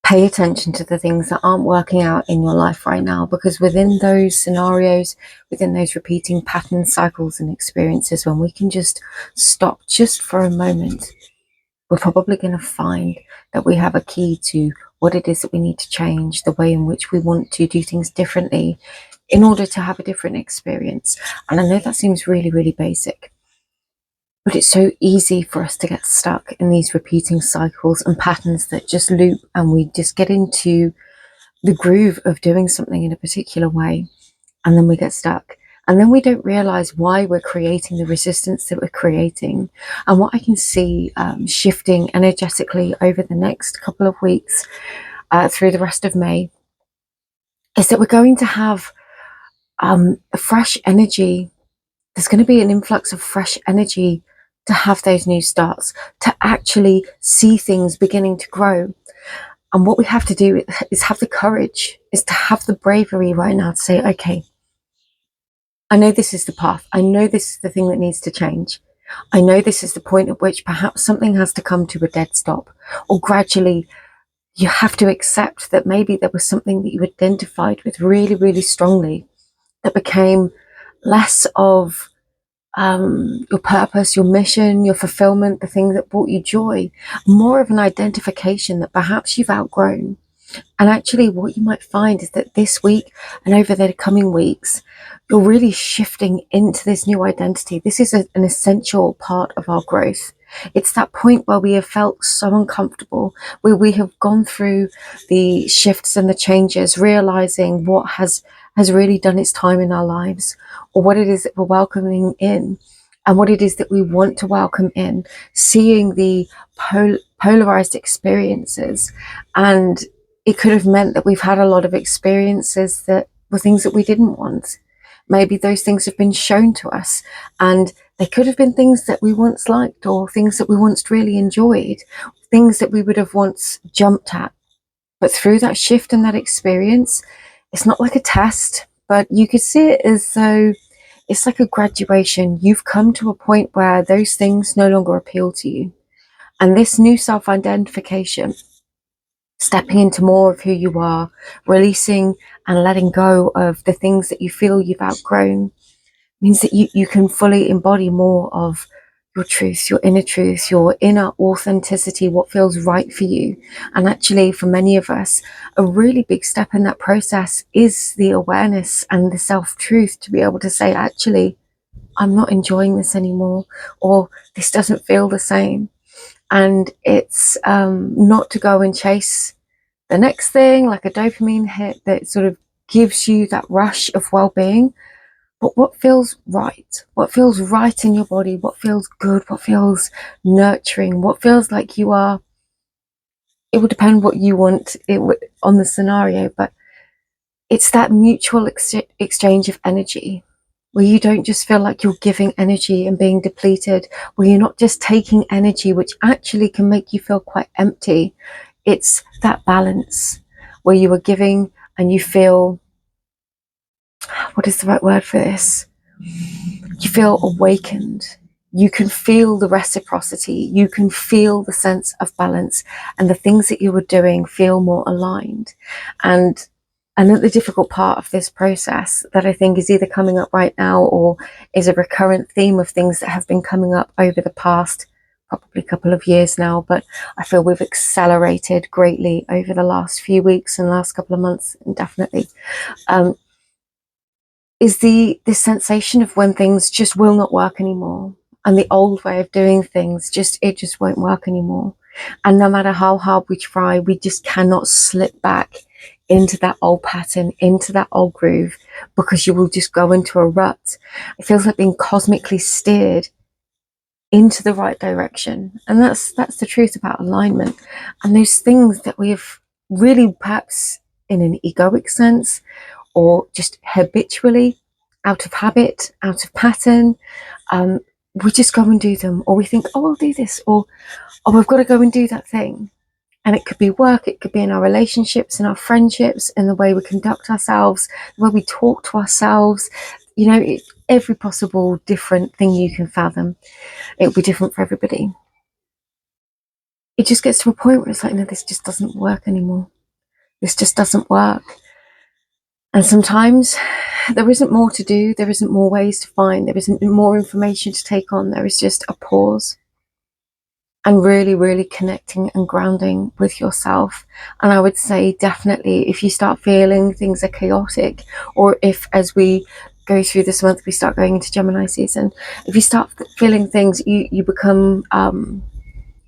pay attention to the things that aren't working out in your life right now, because within those scenarios, within those repeating patterns, cycles and experiences, when we can just stop just for a moment, we're probably going to find that we have a key to what it is that we need to change, the way in which we want to do things differently in order to have a different experience. And I know that seems really, really basic, but it's so easy for us to get stuck in these repeating cycles and patterns that just loop, and we just get into the groove of doing something in a particular way, and then we get stuck. And then we don't realize why we're creating the resistance that we're creating. And what I can see shifting energetically over the next couple of weeks through the rest of May is that we're going to have a fresh energy. There's going to be an influx of fresh energy to have those new starts, to actually see things beginning to grow. And what we have to do is have the courage, is to have the bravery right now to say, okay, I know this is the path. I know this is the thing that needs to change. I know this is the point at which perhaps something has to come to a dead stop, or gradually you have to accept that maybe there was something that you identified with really, really strongly that became less of your purpose, your mission, your fulfillment, the thing that brought you joy, more of an identification that perhaps you've outgrown. And actually what you might find is that this week and over the coming weeks, you're really shifting into this new identity. This is an essential part of our growth. It's that point where we have felt so uncomfortable, where we have gone through the shifts and the changes, realizing what has really done its time in our lives, or what it is that we're welcoming in, and what it is that we want to welcome in, seeing the polarized experiences. And it could have meant that we've had a lot of experiences that were things that we didn't want. Maybe those things have been shown to us, and they could have been things that we once liked, or things that we once really enjoyed, things that we would have once jumped at. But through that shift and that experience, it's not like a test, but you could see it as though it's like a graduation. You've come to a point where those things no longer appeal to you. And this new self-identification, stepping into more of who you are, releasing and letting go of the things that you feel you've outgrown, means that you can fully embody more of your truth, your inner authenticity, what feels right for you. And actually, for many of us, a really big step in that process is the awareness and the self-truth to be able to say, actually, I'm not enjoying this anymore, or this doesn't feel the same. And it's not to go and chase the next thing, like a dopamine hit that sort of gives you that rush of well-being, but what feels right in your body, what feels good, what feels nurturing, what feels like you are. It would depend what you want on the scenario, but it's that mutual exchange of energy, where you don't just feel like you're giving energy and being depleted, where you're not just taking energy, which actually can make you feel quite empty. It's that balance where you are giving and you feel, what is the right word for this? You feel awakened. You can feel the reciprocity. You can feel the sense of balance, and the things that you were doing feel more aligned. And the difficult part of this process that I think is either coming up right now, or is a recurrent theme of things that have been coming up over the past probably couple of years now, but I feel we've accelerated greatly over the last few weeks and last couple of months, definitely, is this sensation of when things just will not work anymore, and the old way of doing things just won't work anymore. And no matter how hard we try, we just cannot slip back into that old pattern, into that old groove, because you will just go into a rut. It feels like being cosmically steered into the right direction. And that's the truth about alignment. And those things that we have really, perhaps in an egoic sense, or just habitually, out of habit, out of pattern, we just go and do them, or we think, oh, I'll do this, or oh, we've got to go and do that thing. And it could be work, it could be in our relationships, in our friendships, in the way we conduct ourselves, the way we talk to ourselves, every possible different thing you can fathom. It'll be different for everybody. It just gets to a point where it's like, no, this just doesn't work anymore. This just doesn't work. And sometimes there isn't more to do, there isn't more ways to find, there isn't more information to take on. There is just a pause and really, really connecting and grounding with yourself. And I would say definitely if you start feeling things are chaotic, or if as we go through this month we start going into Gemini season, if you start feeling things, you become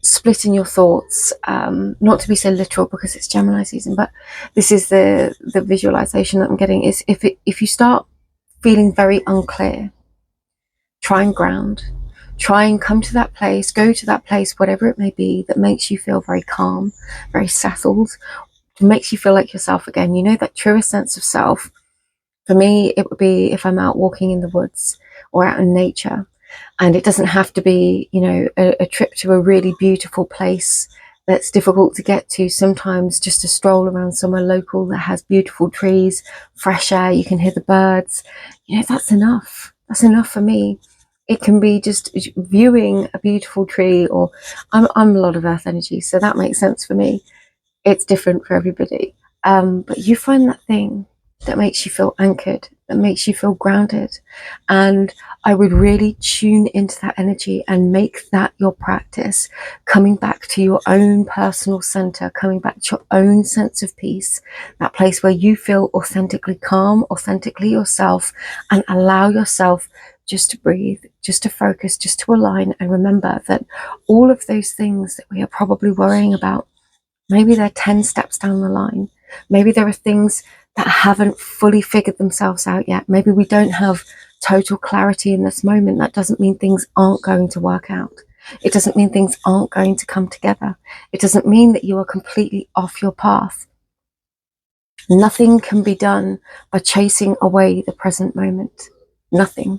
split in your thoughts, not to be so literal because it's Gemini season, but this is the visualization that I'm getting, is if you start feeling very unclear, try and ground. Try and come to that place, go to that place, whatever it may be, that makes you feel very calm, very settled, makes you feel like yourself again. You know, that truest sense of self. For me, it would be if I'm out walking in the woods or out in nature. And it doesn't have to be, you know, a trip to a really beautiful place that's difficult to get to. Sometimes just a stroll around somewhere local that has beautiful trees, fresh air, you can hear the birds. You know, that's enough. That's enough for me. It can be just viewing a beautiful tree, or I'm a lot of earth energy, so that makes sense for me. It's different for everybody. But you find that thing that makes you feel anchored, that makes you feel grounded. And I would really tune into that energy and make that your practice, coming back to your own personal center, coming back to your own sense of peace, that place where you feel authentically calm, authentically yourself, and allow yourself just to breathe, just to focus, just to align. And remember that all of those things that we are probably worrying about, maybe they're 10 steps down the line. Maybe there are things that haven't fully figured themselves out yet. Maybe we don't have total clarity in this moment. That doesn't mean things aren't going to work out. It doesn't mean things aren't going to come together. It doesn't mean that you are completely off your path. Nothing can be done by chasing away the present moment. Nothing.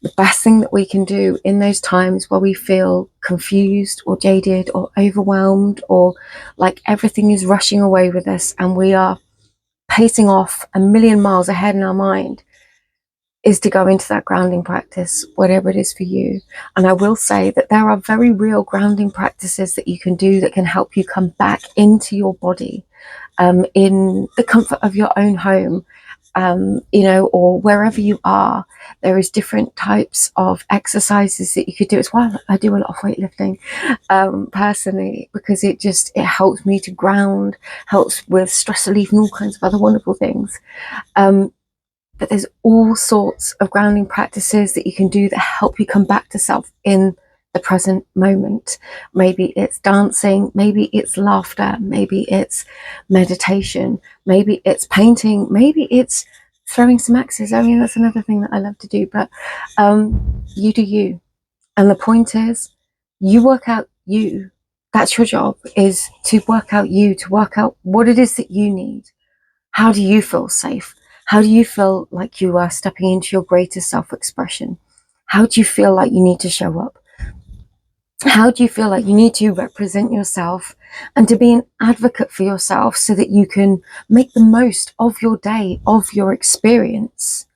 The best thing that we can do in those times where we feel confused or jaded or overwhelmed, or like everything is rushing away with us and we are pacing off a million miles ahead in our mind, is to go into that grounding practice, whatever it is for you. And I will say that there are very real grounding practices that you can do that can help you come back into your body, in the comfort of your own home, you know, or wherever you are. There is different types of exercises that you could do. It's why I do a lot of weightlifting, personally, because it helps me to ground, helps with stress relief and all kinds of other wonderful things. But there's all sorts of grounding practices that you can do that help you come back to self in the present moment. Maybe it's dancing, maybe it's laughter, maybe it's meditation, maybe it's painting, maybe it's throwing some axes. I mean, that's another thing that I love to do. But you do you. And the point is, you work out you. That's your job, is to work out you, to work out what it is that you need. How do you feel safe? How do you feel like you are stepping into your greatest self-expression? How do you feel like you need to show up? How do you feel like you need to represent yourself and to be an advocate for yourself so that you can make the most of your day, of your experience?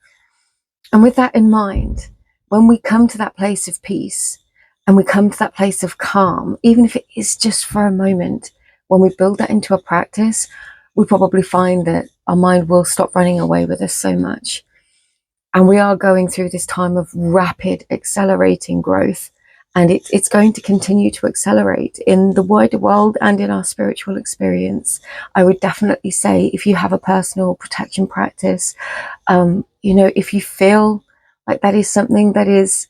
And with that in mind, when we come to that place of peace and we come to that place of calm, even if it is just for a moment, when we build that into a practice, we probably find that our mind will stop running away with us so much. And we are going through this time of rapid, accelerating growth. And it's going to continue to accelerate in the wider world and in our spiritual experience. I would definitely say, if you have a personal protection practice, you know, if you feel like that is something that is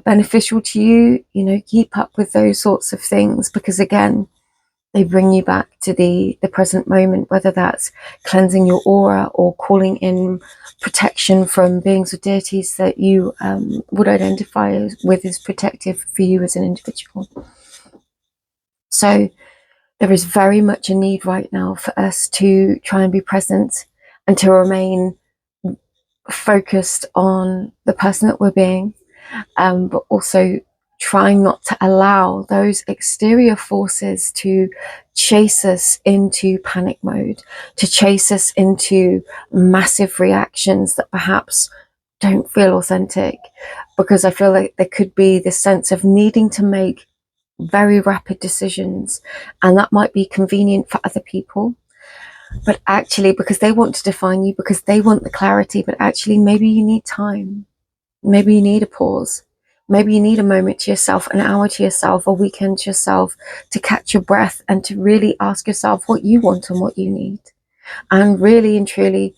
beneficial to you, you know, keep up with those sorts of things, because again, they bring you back to the present moment, whether that's cleansing your aura or calling in protection from beings or deities that you would identify with as protective for you as an individual. So there is very much a need right now for us to try and be present and to remain focused on the person that we're being, but also trying not to allow those exterior forces to chase us into panic mode, to chase us into massive reactions that perhaps don't feel authentic, because I feel like there could be this sense of needing to make very rapid decisions, and that might be convenient for other people, But actually, because they want to define you, because they want the clarity, but actually maybe you need time. Maybe you need a pause. Maybe you need a moment to yourself, an hour to yourself, a weekend to yourself, to catch your breath and to really ask yourself what you want and what you need. And really and truly,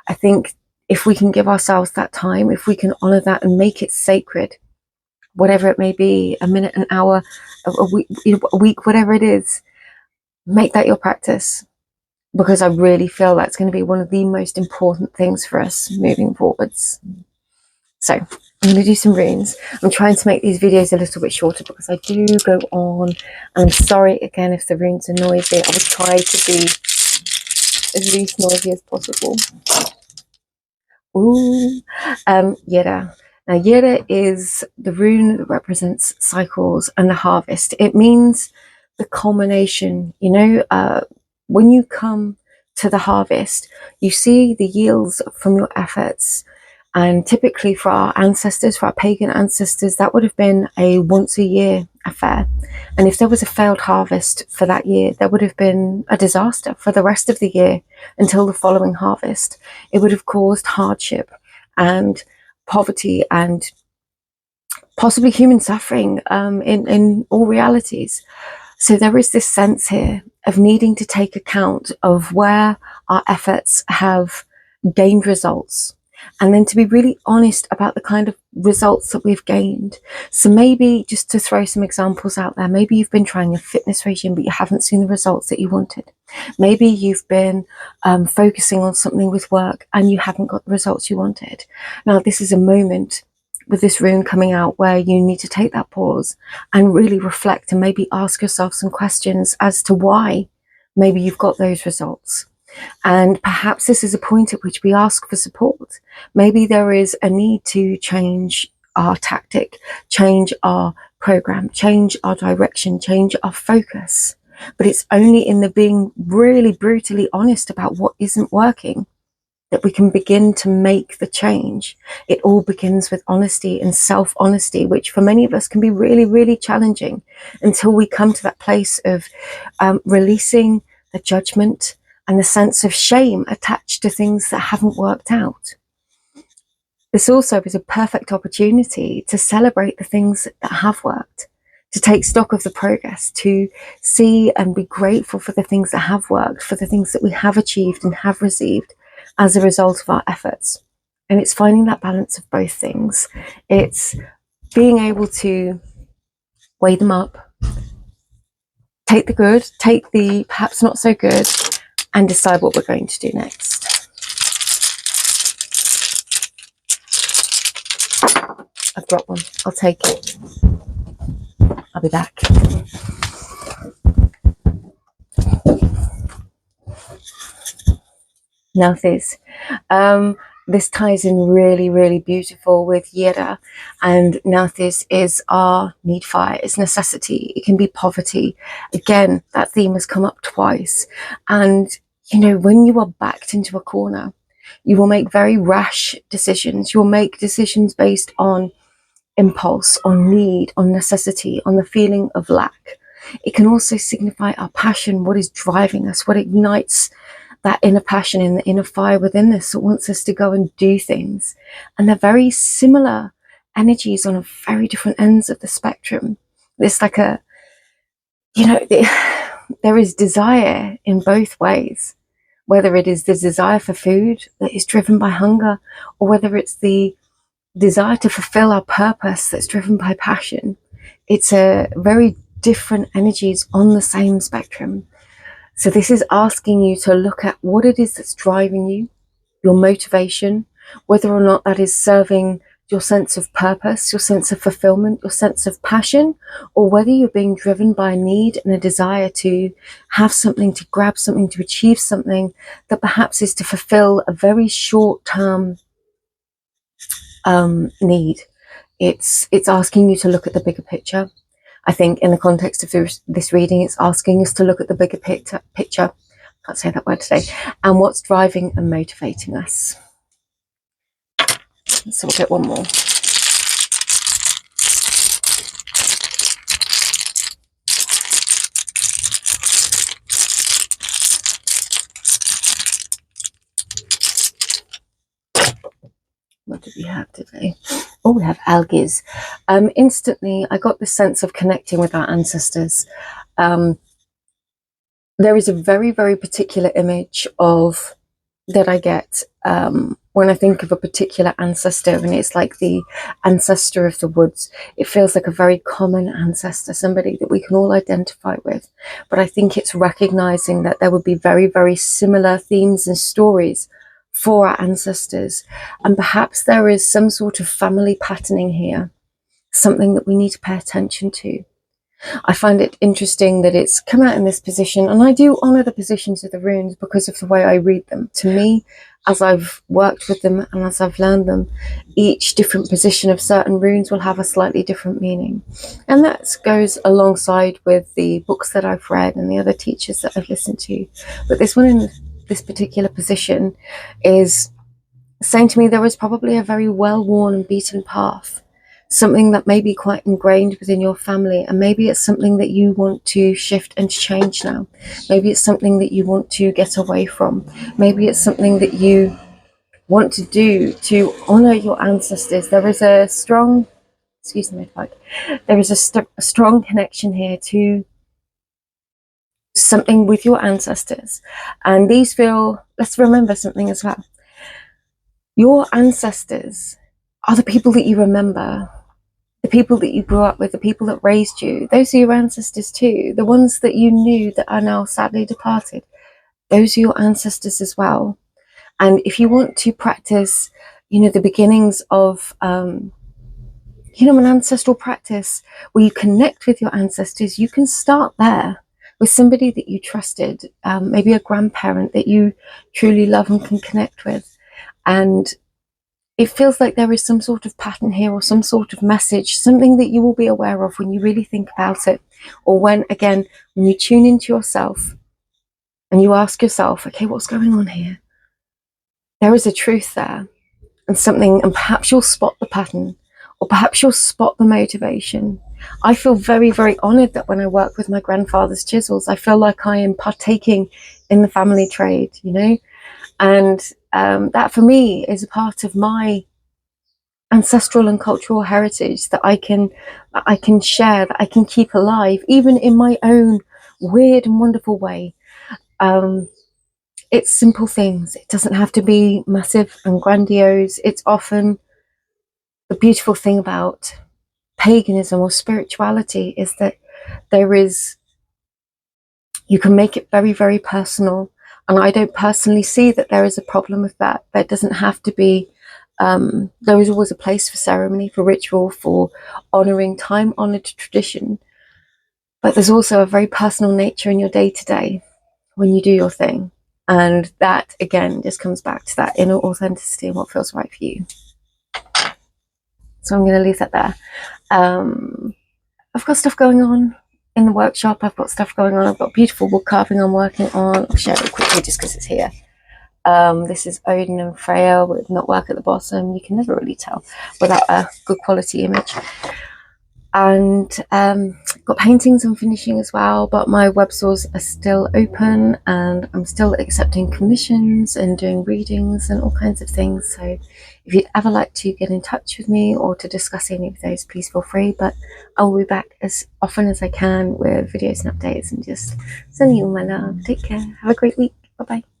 I think if we can give ourselves that time, if we can honor that and make it sacred, whatever it may be, a minute, an hour, a week, whatever it is, make that your practice. Because I really feel that's going to be one of the most important things for us moving forwards. So I'm going to do some runes. I'm trying to make these videos a little bit shorter because I do go on. And I'm sorry again if the runes are noisy. I will try to be as least noisy as possible. Ooh, Yera. Now, Yera is the rune that represents cycles and the harvest. It means the culmination. You know, when you come to the harvest, you see the yields from your efforts. And typically for our ancestors, for our pagan ancestors, that would have been a once a year affair. And if there was a failed harvest for that year, there would have been a disaster for the rest of the year until the following harvest. It would have caused hardship and poverty and possibly human suffering in all realities. So there is this sense here of needing to take account of where our efforts have gained results, and then to be really honest about the kind of results that we've gained. So maybe just to throw some examples out there, maybe you've been trying a fitness regime, but you haven't seen the results that you wanted. Maybe you've been focusing on something with work and you haven't got the results you wanted. Now, this is a moment with this rune coming out where you need to take that pause and really reflect and maybe ask yourself some questions as to why maybe you've got those results. And perhaps this is a point at which we ask for support. Maybe there is a need to change our tactic, change our program, change our direction, change our focus. But it's only in the being really brutally honest about what isn't working that we can begin to make the change. It all begins with honesty and self-honesty, which for many of us can be really, really challenging until we come to that place of releasing the judgment and the sense of shame attached to things that haven't worked out. This also is a perfect opportunity to celebrate the things that have worked, to take stock of the progress, to see and be grateful for the things that have worked, for the things that we have achieved and have received as a result of our efforts. And it's finding that balance of both things. It's being able to weigh them up, take the good, take the perhaps not so good, and decide what we're going to do next. I've got one. I'll take it. I'll be back. Now this ties in really, really beautiful with Yera, and Nauthis is our need fire, it's necessity, it can be poverty. Again, that theme has come up twice. And you know, when you are backed into a corner, you will make very rash decisions. You'll make decisions based on impulse, on need, on necessity, on the feeling of lack. It can also signify our passion, what is driving us, what ignites that inner passion and the inner fire within us that wants us to go and do things. And they're very similar energies on a very different ends of the spectrum. It's like a, you know, there is desire in both ways, whether it is the desire for food that is driven by hunger, or whether it's the desire to fulfill our purpose that's driven by passion. It's a very different energies on the same spectrum. So this is asking you to look at what it is that's driving you, your motivation, whether or not that is serving your sense of purpose, your sense of fulfillment, your sense of passion, or whether you're being driven by a need and a desire to have something, to grab something, to achieve something that perhaps is to fulfill a very short-term need. It's asking you to look at the bigger picture. I think in the context of this reading, it's asking us to look at the bigger picture. Can't say that word today. And what's driving and motivating us. So we'll get one more. we have today? Oh, we have algaes. Instantly, I got the sense of connecting with our ancestors. There is a very, very particular image of that I get when I think of a particular ancestor, and it's like the ancestor of the woods. It feels like a very common ancestor, somebody that we can all identify with. But I think it's recognizing that there would be very, very similar themes and stories for our ancestors. And perhaps there is some sort of family patterning here, something that we need to pay attention to. I find it interesting that it's come out in this position, and I do honour the positions of the runes because of the way I read them. To me, as I've worked with them and as I've learned them, each different position of certain runes will have a slightly different meaning. And that goes alongside with the books that I've read and the other teachers that I've listened to. But this one in this particular position is saying to me there is probably a very well-worn and beaten path, something that may be quite ingrained within your family, and maybe it's something that you want to shift and change now. Maybe it's something that you want to get away from. Maybe it's something that you want to do to honor your ancestors. There is a strong, excuse me, there is a strong connection here to something with your ancestors, and these feel, let's remember something as well. Your ancestors are the people that you remember, the people that you grew up with, the people that raised you. Those are your ancestors too. The ones that you knew that are now sadly departed, those are your ancestors as well. And if you want to practice, the beginnings of, an ancestral practice where you connect with your ancestors, you can start there with somebody that you trusted, maybe a grandparent that you truly love and can connect with. And it feels like there is some sort of pattern here, or some sort of message, something that you will be aware of when you really think about it, or when you tune into yourself and you ask yourself, okay, what's going on here? There is a truth there, and perhaps you'll spot the pattern, or perhaps you'll spot the motivation. I feel very, very honored that when I work with my grandfather's chisels, I feel like I am partaking in the family trade, and that for me is a part of my ancestral and cultural heritage that I can share, that I can keep alive, even in my own weird and wonderful way. It's simple things. It doesn't have to be massive and grandiose. It's often the beautiful thing about paganism or spirituality is that you can make it very, very personal. And I don't personally see that there is a problem with that. There doesn't have to be, there is always a place for ceremony, for ritual, for honouring time-honoured tradition. But there's also a very personal nature in your day-to-day when you do your thing. And that, again, just comes back to that inner authenticity and what feels right for you. So I'm going to leave that there. I've got stuff going on in the workshop. I've got stuff going on. I've got beautiful wood carving I'm working on. I'll share it quickly just because it's here. This is Odin and Freya with knotwork at the bottom. You can never really tell without a good quality image. And got paintings I'm finishing as well, but my web stores are still open and I'm still accepting commissions and doing readings and all kinds of things. So if you'd ever like to get in touch with me or to discuss any of those, please feel free. But I will be back as often as I can with videos and updates, and just sending you all my love. Take care. Have a great week. Bye bye.